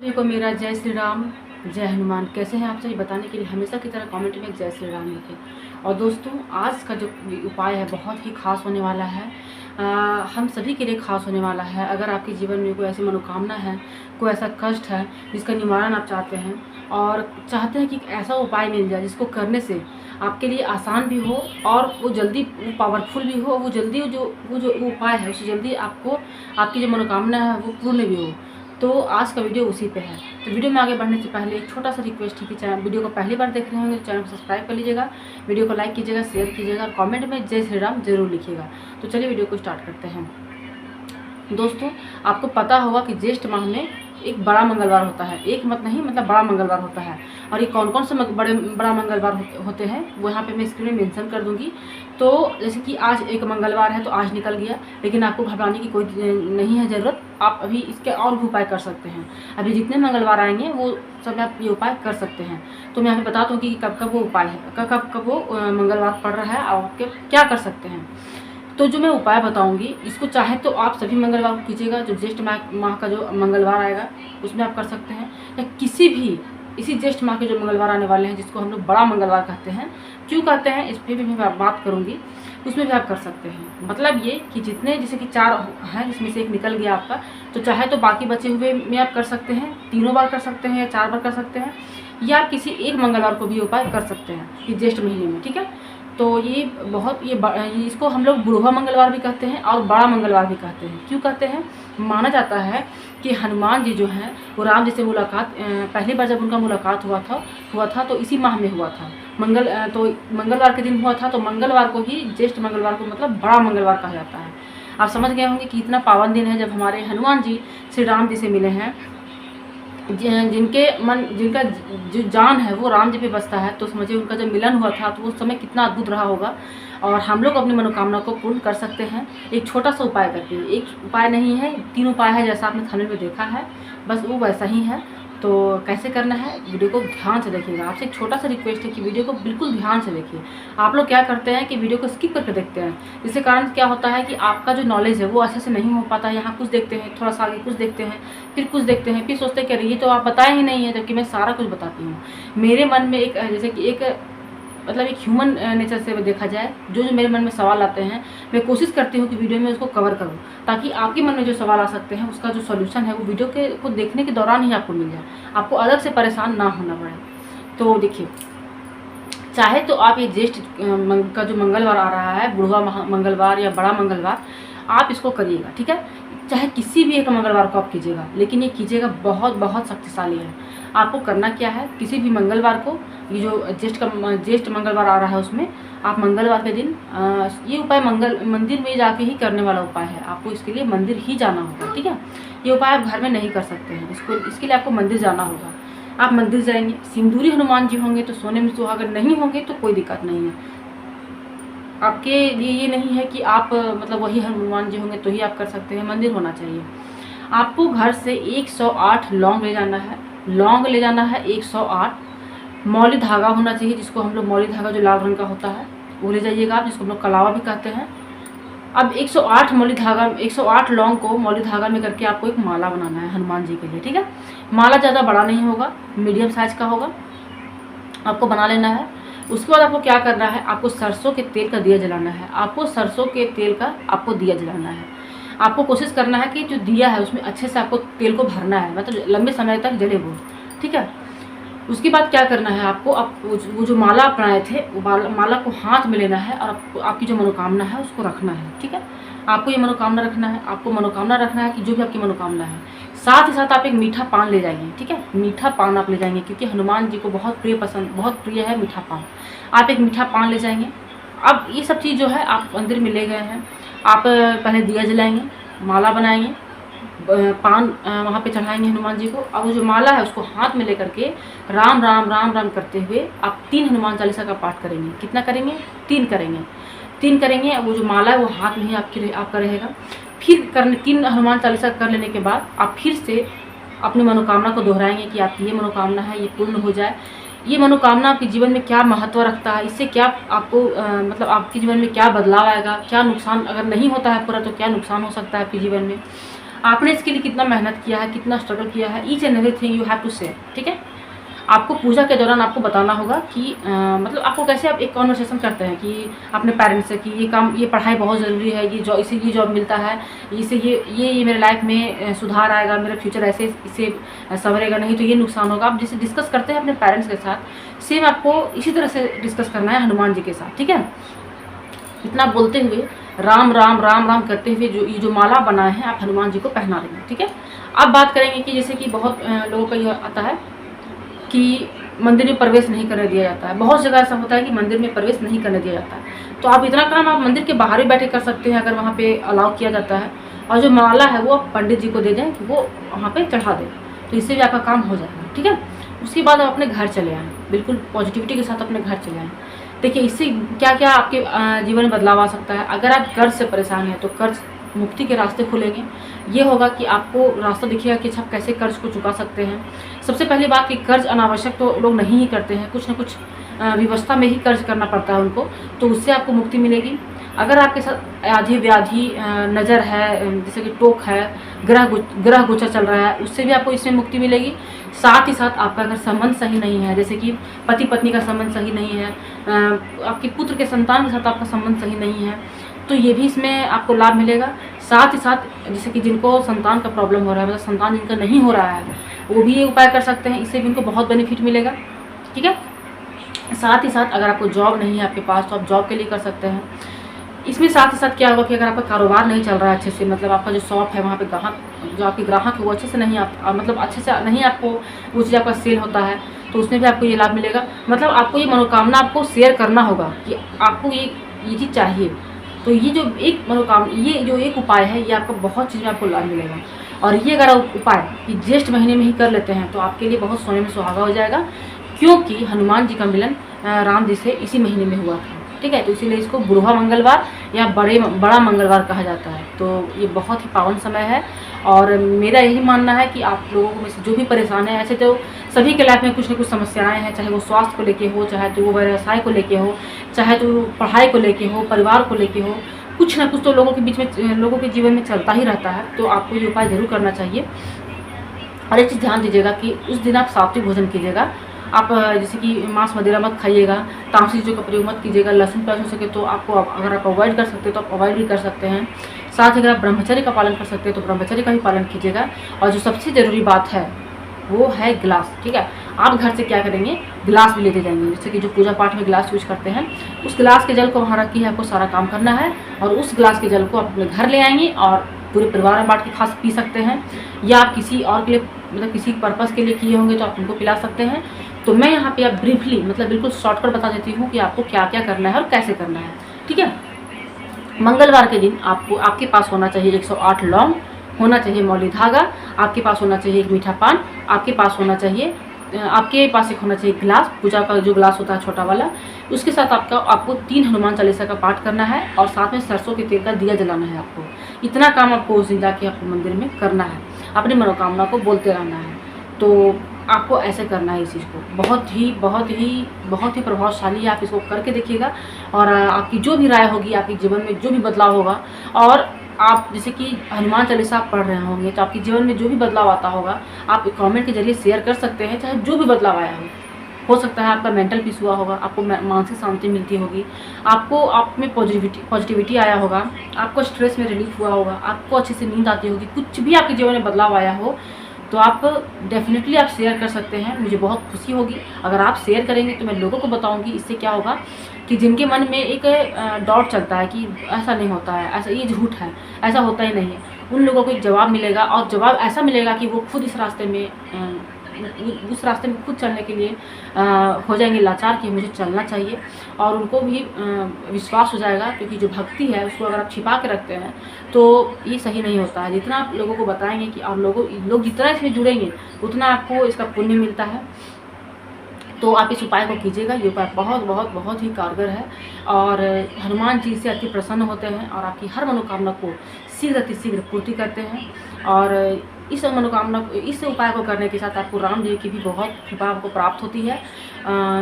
सभी को मेरा जय श्री राम, जय हनुमान। कैसे हैं आप सभी बताने के लिए हमेशा की तरह कमेंट में जय श्री राम लिखें। और दोस्तों, आज का जो उपाय है बहुत ही खास होने वाला है। हम सभी के लिए खास होने वाला है। अगर आपके जीवन में कोई ऐसी मनोकामना है, कोई ऐसा कष्ट है जिसका निवारण आप चाहते हैं और चाहते हैं कि ऐसा उपाय मिल जाए जिसको करने से आपके लिए आसान भी हो और वो जल्दी पावरफुल भी हो, वो जल्दी वो जो उपाय है उससे जल्दी आपको आपकी जो मनोकामना है वो पूर्ण भी हो, तो आज का वीडियो उसी पे है। तो वीडियो में आगे बढ़ने से पहले एक छोटा सा रिक्वेस्ट है कि चैनल वीडियो को पहली बार देख रहे होंगे तो चैनल को सब्सक्राइब कर लीजिएगा, वीडियो को लाइक कीजिएगा, शेयर कीजिएगा और कमेंट में जय श्री राम जरूर लिखिएगा। तो चलिए वीडियो को स्टार्ट करते हैं। दोस्तों, आपको पता होगा कि ज्येष्ठ माह में एक बड़ा मंगलवार होता है, एक मत नहीं मतलब बड़ा मंगलवार होता है। और ये कौन कौन से बड़ा मंगलवार होते हैं वो यहाँ पे मैं स्क्रीन में मेंशन कर दूंगी। तो जैसे कि आज एक मंगलवार है तो आज निकल गया, लेकिन आपको घबराने की कोई नहीं है ज़रूरत। आप अभी इसके और भी उपाय कर सकते हैं। अभी जितने मंगलवार आएंगे वो सब आप ये उपाय कर सकते हैं। तो मैं यहाँ पे बता दूँ कि कब कब वो उपाय है, कब वो मंगलवार पड़ रहा है और क्या कर सकते हैं। तो जो मैं उपाय बताऊंगी इसको चाहे तो आप सभी मंगलवार को कीजिएगा। जो ज्येष्ठ माह का जो मंगलवार आएगा उसमें आप कर सकते हैं, या किसी भी इसी ज्येष्ठ माह के जो मंगलवार आने वाले हैं जिसको हम लोग बड़ा मंगलवार कहते हैं। क्यों कहते हैं इस पर भी मैं बात करूंगी, उसमें भी आप कर सकते हैं। मतलब ये कि जितने जैसे कि 4 हैं जिसमें से एक निकल गया आपका, तो चाहे तो बाकी बचे हुए में आप कर सकते हैं, 3 बार कर सकते हैं या 4 बार कर सकते हैं, या आप किसी एक मंगलवार को भी उपाय कर सकते हैं कि ज्येष्ठ महीने में। ठीक है, तो ये इसको हम लोग बुढ़वा मंगलवार भी कहते हैं और बड़ा मंगलवार भी कहते हैं। क्यों कहते हैं? माना जाता है कि हनुमान जी जो हैं वो राम जी से मुलाकात पहली बार जब उनका मुलाकात हुआ था तो इसी माह में हुआ था। तो मंगलवार के दिन हुआ था, तो मंगलवार को ही ज्येष्ठ मंगलवार को मतलब बड़ा मंगलवार कहा जाता है। आप समझ गए होंगे कि इतना पावन दिन है जब हमारे हनुमान जी श्री राम जी से मिले हैं, जिनका जो जान है वो राम जी पे बसता है। तो समझिए उनका जब मिलन हुआ था तो उस समय कितना अद्भुत रहा होगा। और हम लोग अपनी मनोकामना को पूर्ण कर सकते हैं एक छोटा सा उपाय करके। एक उपाय नहीं है, 3 उपाय है, जैसा आपने थंबनेल में देखा है, बस वो वैसा ही है। तो कैसे करना है वीडियो को ध्यान से देखिएगा। आपसे एक छोटा सा रिक्वेस्ट है कि वीडियो को बिल्कुल ध्यान से देखिए। आप लोग क्या करते हैं कि वीडियो को स्किप करके देखते हैं, जिसके कारण क्या होता है कि आपका जो नॉलेज है वो अच्छे से नहीं हो पाता। यहाँ कुछ देखते हैं, थोड़ा सा आगे कुछ देखते हैं, फिर कुछ देखते हैं, फिर सोचते हैं कि ये तो आप बताए ही नहीं है, जबकि मैं सारा कुछ बताती हूँ। मेरे मन में एक जैसे कि एक ह्यूमन नेचर से देखा जाए, जो मेरे मन में सवाल आते हैं मैं कोशिश करती हूँ कि वीडियो में उसको कवर करूँ, ताकि आपके मन में जो सवाल आ सकते हैं उसका जो सॉल्यूशन है वो वीडियो को देखने के दौरान ही आपको मिल जाए, आपको अलग से परेशान ना होना पड़े। तो देखिए, चाहे तो आप ये ज्येष्ठ का जो मंगलवार आ रहा है, बुढ़वा मंगलवार या बड़ा मंगलवार, आप इसको करिएगा। ठीक है, चाहे किसी भी एक मंगलवार को आप कीजिएगा, लेकिन ये कीजिएगा बहुत बहुत शक्तिशाली है। आपको करना क्या है, किसी भी मंगलवार को, ये जो ज्येष्ठ मंगलवार आ रहा है उसमें आप मंगलवार के दिन ये उपाय मंदिर में जाके ही करने वाला उपाय है। आपको इसके लिए मंदिर ही जाना होगा। ठीक है, ये उपाय आप घर में नहीं कर सकते हैं, इसके लिए आपको मंदिर जाना होगा। आप मंदिर जाएंगे, सिंदूरी हनुमान जी होंगे तो सोने में सुहागर, नहीं होंगे तो कोई दिक्कत नहीं है। आपके लिए ये नहीं है कि आप मतलब वही हनुमान जी होंगे तो ही आप कर सकते हैं, मंदिर होना चाहिए। आपको घर से 108 लौंग ले जाना है, 108। मौली धागा होना चाहिए, जिसको हम लोग मौली धागा जो लाल रंग का होता है वो ले जाइएगा आप, जिसको हम लोग कलावा भी कहते हैं। अब 108 लौंग को मौली धागा में करके आपको एक माला बनाना है हनुमान जी के लिए। ठीक है, माला ज़्यादा बड़ा नहीं होगा, मीडियम साइज का होगा, आपको बना लेना है। उसके बाद आपको क्या करना है, आपको सरसों के तेल का दिया जलाना है। आपको दिया जलाना है। आपको कोशिश करना है कि जो दिया है उसमें अच्छे से आपको तेल को भरना है, मतलब लंबे समय तक जले वो। ठीक है, उसके बाद क्या करना है, आपको वो जो माला आप बनाए थे वो माला को हाथ में लेना है और आपकी जो मनोकामना है उसको रखना है। ठीक है, आपको ये मनोकामना रखना है, आपको मनोकामना रखना है कि जो भी आपकी मनोकामना है। साथ ही साथ आप एक मीठा पान ले जाएंगे। ठीक है, मीठा पान आप ले जाएंगे, क्योंकि हनुमान जी को बहुत प्रिय है मीठा पान। आप एक मीठा पान ले जाएंगे। अब ये सब चीज़ जो है आप मंदिर में ले गए हैं, आप पहले दिया जलाएंगे, माला बनाएंगे, पान वहाँ पे चढ़ाएंगे हनुमान जी को। अब वो जो माला है उसको हाथ में लेकर के राम राम राम राम करते हुए आप 3 हनुमान चालीसा का पाठ करेंगे। कितना करेंगे? 3 करेंगे। वो जो माला है वो हाथ में ही आपका रहेगा। फिर 3 हनुमान चालीसा कर लेने के बाद आप फिर से अपनी मनोकामना को दोहराएंगे कि आपकी ये मनोकामना है ये पूर्ण हो जाए। ये मनोकामना आपके जीवन में क्या महत्व रखता है, इससे क्या आपको मतलब आपके जीवन में क्या बदलाव आएगा, क्या नुकसान, अगर नहीं होता है पूरा तो क्या नुकसान हो सकता है आपके जीवन में। आपने इसके लिए कितना मेहनत किया है, कितना स्ट्रगल किया है, each and everything you have to share. ठीक है, आपको पूजा के दौरान आपको बताना होगा कि मतलब आपको कैसे आप एक कॉन्वर्सेशन करते हैं कि अपने पेरेंट्स से कि ये काम, ये पढ़ाई बहुत ज़रूरी है, ये जॉब, इसे ये जॉब मिलता है, इसे ये मेरे लाइफ में सुधार आएगा, मेरा फ्यूचर ऐसे इसे संवरेगा, नहीं तो ये नुकसान होगा। आप जैसे डिस्कस करते हैं अपने पेरेंट्स के साथ, सेम आपको इसी तरह से डिस्कस करना है हनुमान जी के साथ। ठीक है, इतना बोलते हुए राम राम राम राम करते हुए ये जो माला बनाए हैं आप हनुमान जी को पहना देंगे। ठीक है, अब बात करेंगे कि जैसे कि बहुत लोगों का ये आता है कि मंदिर में प्रवेश नहीं करने दिया जाता है। बहुत जगह ऐसा होता है कि मंदिर में प्रवेश नहीं करने दिया जाता है, तो आप इतना काम आप मंदिर के बाहर ही बैठे कर सकते हैं अगर वहाँ पे अलाउ किया जाता है। और जो माला है वो आप पंडित जी को दे दें कि वो वहाँ पे चढ़ा दें, तो इससे भी आपका काम हो जाएगा। ठीक है, उसके बाद आप अपने घर चले आएँ, बिल्कुल पॉजिटिविटी के साथ अपने घर चले आएँ। देखिए इससे क्या क्या आपके जीवन में बदलाव आ सकता है। अगर आप कर्ज से परेशान हैं तो कर्ज मुक्ति के रास्ते खुलेंगे। ये होगा कि आपको रास्ता दिखेगा कि आप कैसे कर्ज को चुका सकते हैं। सबसे पहली बात कि कर्ज अनावश्यक तो लोग नहीं ही करते हैं, कुछ ना कुछ व्यवस्था में ही कर्ज करना पड़ता है उनको, तो उससे आपको मुक्ति मिलेगी। अगर आपके साथ आधी व्याधि नज़र है, जैसे कि टोक है, ग्रह गोचर चल रहा है, उससे भी आपको इसमें मुक्ति मिलेगी। साथ ही साथ आपका अगर संबंध सही नहीं है, जैसे कि पति पत्नी का संबंध सही नहीं है, आपके पुत्र के संतान के साथ आपका संबंध सही नहीं है, तो ये भी इसमें आपको लाभ मिलेगा। साथ ही साथ जैसे कि जिनको संतान का प्रॉब्लम हो रहा है, मतलब संतान जिनका नहीं हो रहा है, वो भी ये उपाय कर सकते हैं, इससे भी उनको बहुत बेनिफिट मिलेगा। ठीक है, साथ ही साथ अगर आपको जॉब नहीं है आपके पास, तो आप जॉब के लिए कर सकते हैं। इसमें साथ ही साथ क्या होगा कि अगर आपका कारोबार नहीं चल रहा है अच्छे से, मतलब आपका जो शॉप है वहाँ पे जो आपके ग्राहक है वो अच्छे से नहीं मतलब अच्छे से नहीं आपको वो चीज़ आपका सेल होता है, तो उसमें भी आपको ये लाभ मिलेगा। मतलब आपको ये मनोकामना आपको शेयर करना होगा कि आपको ये चीज़ चाहिए, तो ये जो एक मनोकामना, ये जो एक उपाय है, ये आपको बहुत चीज़ में आपको लाभ मिलेगा। और ये अगर उपाय कि ज्येष्ठ महीने में ही कर लेते हैं तो आपके लिए बहुत सोने में सुहागा हो जाएगा, क्योंकि हनुमान जी का मिलन राम जी से इसी महीने में हुआ था। ठीक है, तो इसीलिए इसको बुढ़वा मंगलवार या बड़ा मंगलवार कहा जाता है। तो ये बहुत ही पावन समय है, और मेरा यही मानना है कि आप लोगों में से जो भी परेशान है, ऐसे तो सभी के लाइफ में कुछ न कुछ समस्याएं हैं, चाहे वो स्वास्थ्य को लेके हो, चाहे तो वो व्यवसाय को लेके हो, चाहे तो पढ़ाई को लेके हो, परिवार को लेके हो, कुछ ना कुछ तो लोगों के बीच में, लोगों के जीवन में चलता ही रहता है। तो आपको ये उपाय जरूर करना चाहिए। और एक चीज़ ध्यान दीजिएगा कि उस दिन आप सात्विक भोजन कीजिएगा। आप जैसे कि मांस मदिरा मत खाइएगा, तामसिक चीज़ों का प्रयोग मत कीजिएगा, लहसुन प्याज हो सके तो आपको, अगर आप अवॉइड कर सकते हो तो आप अवॉइड भी कर सकते हैं। साथ ही अगर आप ब्रह्मचर्य का पालन कर सकते हो तो ब्रह्मचर्य का भी पालन कीजिएगा। और जो सबसे ज़रूरी बात है वो है गिलास। ठीक है, आप घर से क्या करेंगे, गिलास भी लेते जाएंगे, जैसे कि जो पूजा पाठ में गिलास यूज करते हैं, उस गिलास के जल को वहाँ रख के आपको सारा काम करना है, और उस गिलास के जल को आप अपने घर ले आएंगे और पूरे परिवार में बांट के खास पी सकते हैं, या आप किसी और के लिए, मतलब किसी पर्पज़ के लिए किए होंगे तो आप उनको पिला सकते हैं। तो मैं यहाँ पे आप ब्रीफली, मतलब बिल्कुल शॉर्टकट बता देती हूँ कि आपको क्या क्या करना है और कैसे करना है। ठीक है, मंगलवार के दिन आपको, आपके पास होना चाहिए 108 लौंग, होना चाहिए मौली धागा, आपके पास होना चाहिए एक मीठा पान, आपके पास होना चाहिए, आपके पास एक होना चाहिए गिलास, पूजा का जो गिलास होता है छोटा वाला, उसके साथ आपको 3 हनुमान चालीसा का पाठ करना है, और साथ में सरसों के तेल का दिया जलाना है। आपको इतना काम आपको उस दिन जाके आपको मंदिर में करना है, अपनी मनोकामना को बोलते रहना है। तो आपको ऐसे करना है इस चीज़ को, बहुत ही प्रभावशाली है। आप इसको करके देखिएगा, और आपकी जो भी राय होगी, आपके जीवन में जो भी बदलाव होगा, और आप जैसे कि हनुमान चालीसा आप पढ़ रहे होंगे तो आपके जीवन में जो भी बदलाव आता होगा आप कमेंट के जरिए शेयर कर सकते हैं। चाहे जो भी बदलाव आया हो सकता है आपका मेंटल पीस हुआ होगा, आपको मानसिक शांति मिलती होगी, आपको आप में पॉजिटिविटी आया होगा, आपको स्ट्रेस में रिलीफ हुआ होगा, आपको अच्छे से नींद आती होगी, कुछ भी आपके जीवन में बदलाव आया हो तो आप डेफिनेटली आप शेयर कर सकते हैं। मुझे बहुत खुशी होगी अगर आप शेयर करेंगे, तो मैं लोगों को बताऊंगी। इससे क्या होगा कि जिनके मन में एक डाउट चलता है कि ऐसा नहीं होता है, ऐसा ये झूठ है, ऐसा होता ही नहीं है, उन लोगों को एक जवाब मिलेगा, और जवाब ऐसा मिलेगा कि वो खुद उस रास्ते में खुद चलने के लिए हो जाएंगे लाचार कि मुझे चलना चाहिए, और उनको भी विश्वास हो जाएगा। क्योंकि जो भक्ति है उसको अगर आप छिपा के रखते हैं तो ये सही नहीं होता है। जितना आप लोगों को बताएंगे कि आप लोग जितना इसमें जुड़ेंगे उतना आपको इसका पुण्य मिलता है। तो आप इस उपाय को कीजिएगा, ये उपाय बहुत ही कारगर है, और हनुमान जी से अति प्रसन्न होते हैं और आपकी हर मनोकामना को शीघ्र पूर्ति करते हैं। और इस उपाय को करने के साथ आपको राम जी की भी बहुत कृपा आपको प्राप्त होती है।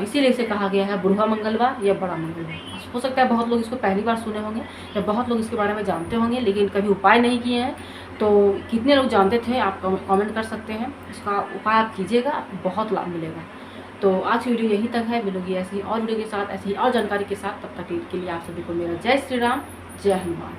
इसीलिए इसे कहा गया है बुढ़वा मंगलवार या बड़ा मंगलवार। हो सकता है बहुत लोग इसको पहली बार सुने होंगे या बहुत लोग इसके बारे में जानते होंगे लेकिन कभी उपाय नहीं किए हैं, तो कितने लोग जानते थे आप कमेंट कर सकते हैं। इसका उपाय आप कीजिएगा, आपको बहुत लाभ मिलेगा। तो आज की वीडियो यहीं तक है। मिलूंगी ऐसी और वीडियो के साथ, ऐसी और जानकारी के साथ। तब तक के लिए आप सभी को मेरा जय श्री राम, जय हनुमान।